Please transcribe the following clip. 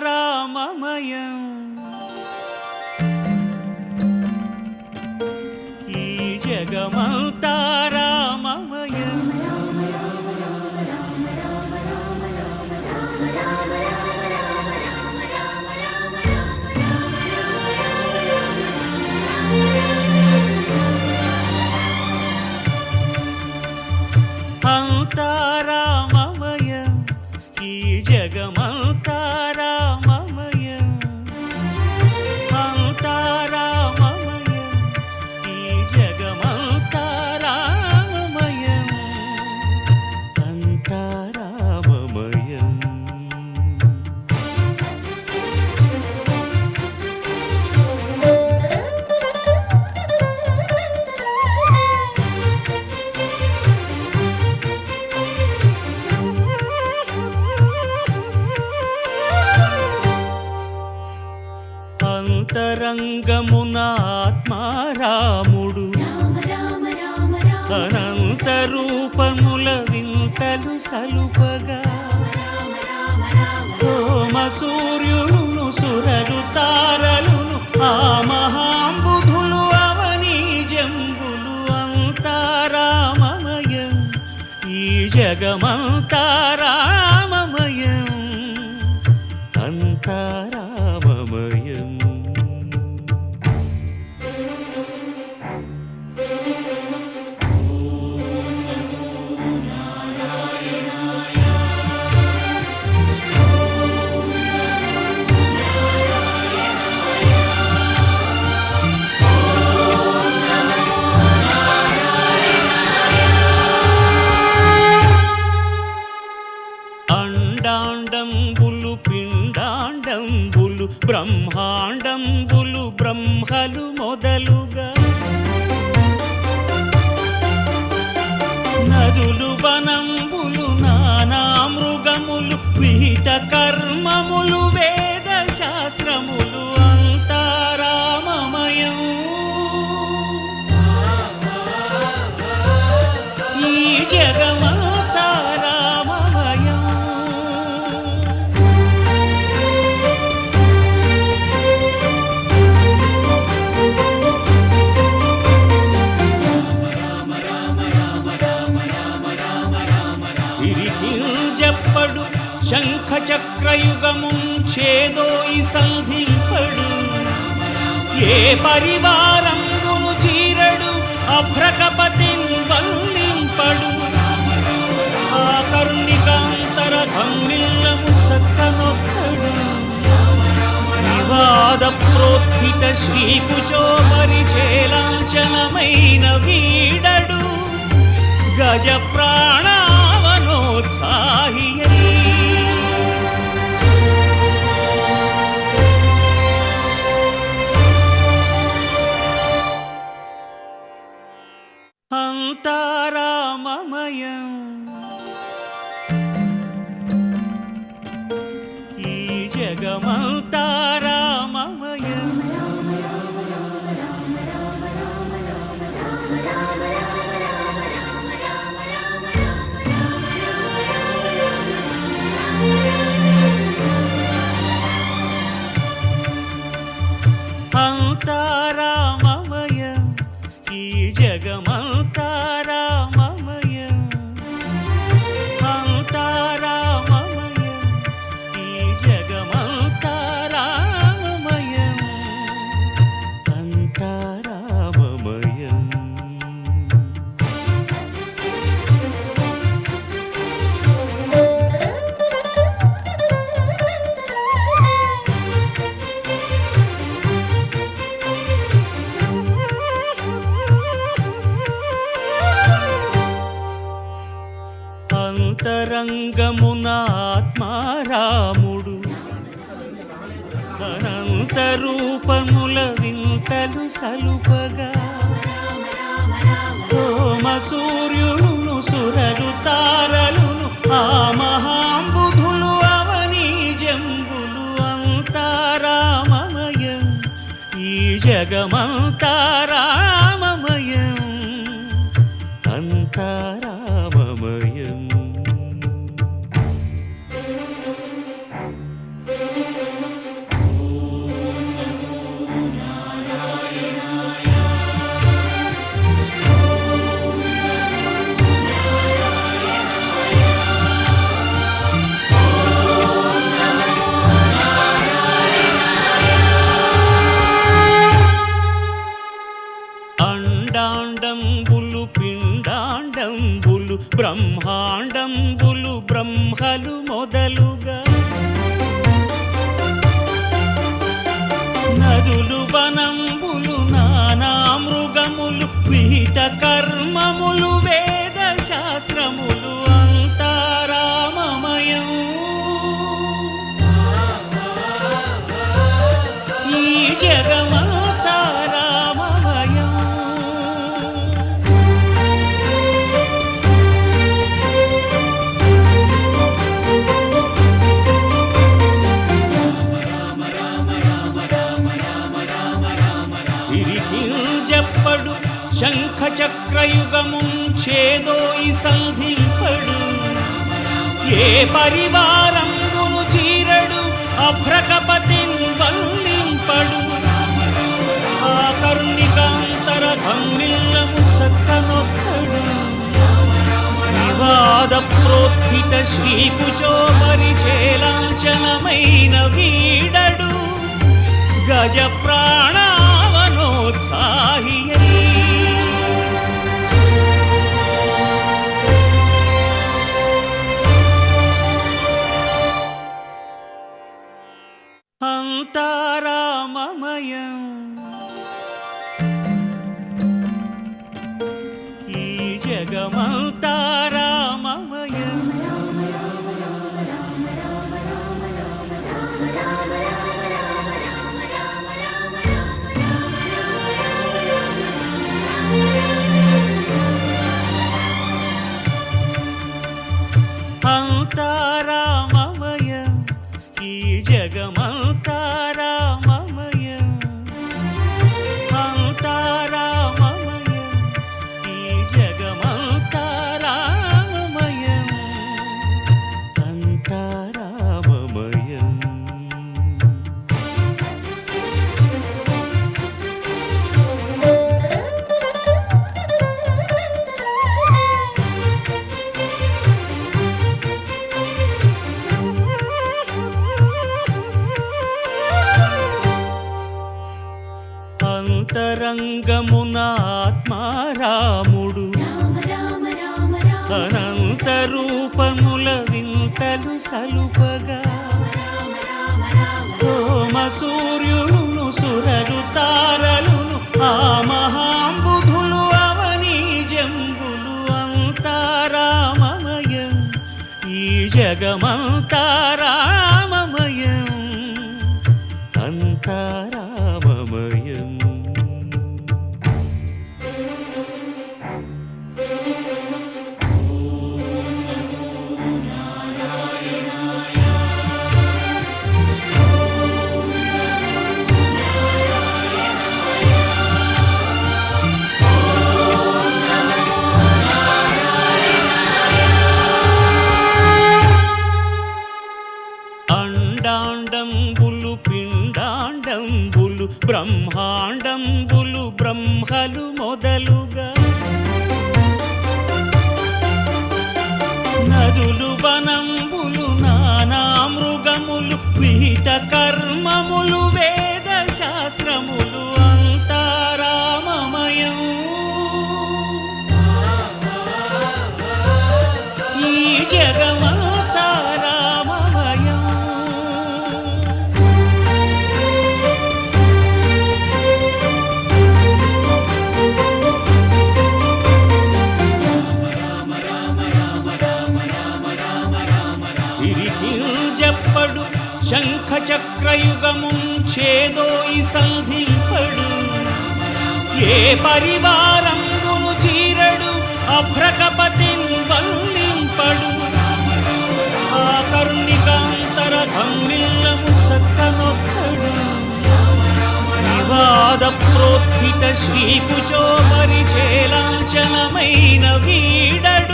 అంతారామమయం ఈ జగమంతారామమయం అంతారామమయం ఈ జగమంతారామమయం అంతారామమయం ఈ జగమంతారామమయం అంతారామమయం అంతరంగమున ఆత్మారాముడు అనంత రూపముల వింతలు సలుపగా సోమ సూర్యులను సురలు తారలును ఆ మహాంబుధులు అవనీ జంబులు అంతారామమయం ఈ జగమంతారామమయం అంతారామమయం అండాండంబులు పిండాండంబులు బ్రహ్మాండంబులు బ్రహ్మలు మొదలుగా నదులు వనంబులు నానా మృగములు విహిత కర్మములు వేద శాస్త్రములు అంతారామమయం ఈ జగమంతారామమయం సిరికింజప్పడు శంఖ చక్రయుగముంచేదోయి సంధింపడు ఏ పరివారంబును చీరడు అభ్రకపతిన్ వల్లింపడు ఆ కరుణికాంతర ధమ్మిల్లము చక్కనొక్కడు వివాద ప్రోత్థిత శ్రీకుచో పరిచేలాంచనమైన వీడడు గజ ప్రాణావనోత్సాహియై అంతారామమయం ఈ జగమంతారామమయం అంతారామమయం ఈ జగమంతారామమయం అంతారామమయం ఈ జగమంతారామమయం అంతారామమయం అంతరంగమున ఆత్మారాముడు అనంత రూపముల వింతలు సలుపగా సోమ సూర్యులను సురలు తారలును ఆ మహాంబుధులు అవనీ జంబులు అంతారామమయం ఈ జగమంతారామమయం అంతారామమయం బ్రహ్మాండంబులు బ్రహ్మలు మొదలుగా నదులు వనంబులు నానా మృగములు విహిత కర్మములు వేద శాస్త్రములు అంతారామమయం ఈ జగమంతా రామమయం సిరికింజప్పడు శంఖ చక్రయుగముంచేదోయి సంధింపడు ఏ పరివారంబును చీరడు అభ్రకపతిన్ వల్లింపడు ఆ కర్ణికాంతర ధమ్మిల్లము చక్కనొక్కడు వివాద ప్రోత్థిత శ్రీకుచో పరిచేలాంచనమైన వీడడు గజ ప్రాణావనోత్సాహియై అంతారామమయం ఈ జగమంతారామమయం అంతారామమయం ఈ జగమంతారామమయం అంతారామమయం ఈ జగమంతారామమయం అంతారామమయం అంతరంగమున ఆత్మారాముడు అనంత రూపముల వింతలు సలుపగా సోమ సూర్యులను సురలు తారలును ఆ మహాంబుధులు అవనీ జంబులు అంతారామమయం ఈ జగమంతారామమయం అంతారామమయం అండాండంబులు పిండాండంబులు బ్రహ్మాండంబులు బ్రహ్మలు మొదలుగా నదులు వనంబులు నానా మృగములు విహిత కర్మములు వేద శాస్త్రములు అంతారామమయం ఈ జగమంతా రామమయం సిరికింజప్పడు శంఖ చక్రయుగముంచేదోయి సంధింపడు ఏ పరివారంబును చీరడు అభ్రకపతిన్ వల్లింపడు ఆ కర్ణికాంతర ధమ్మిల్లము చక్కనొక్కడు వివాద ప్రోత్థిత శ్రీకుచో పరిచేలాంచనమైన వీడడు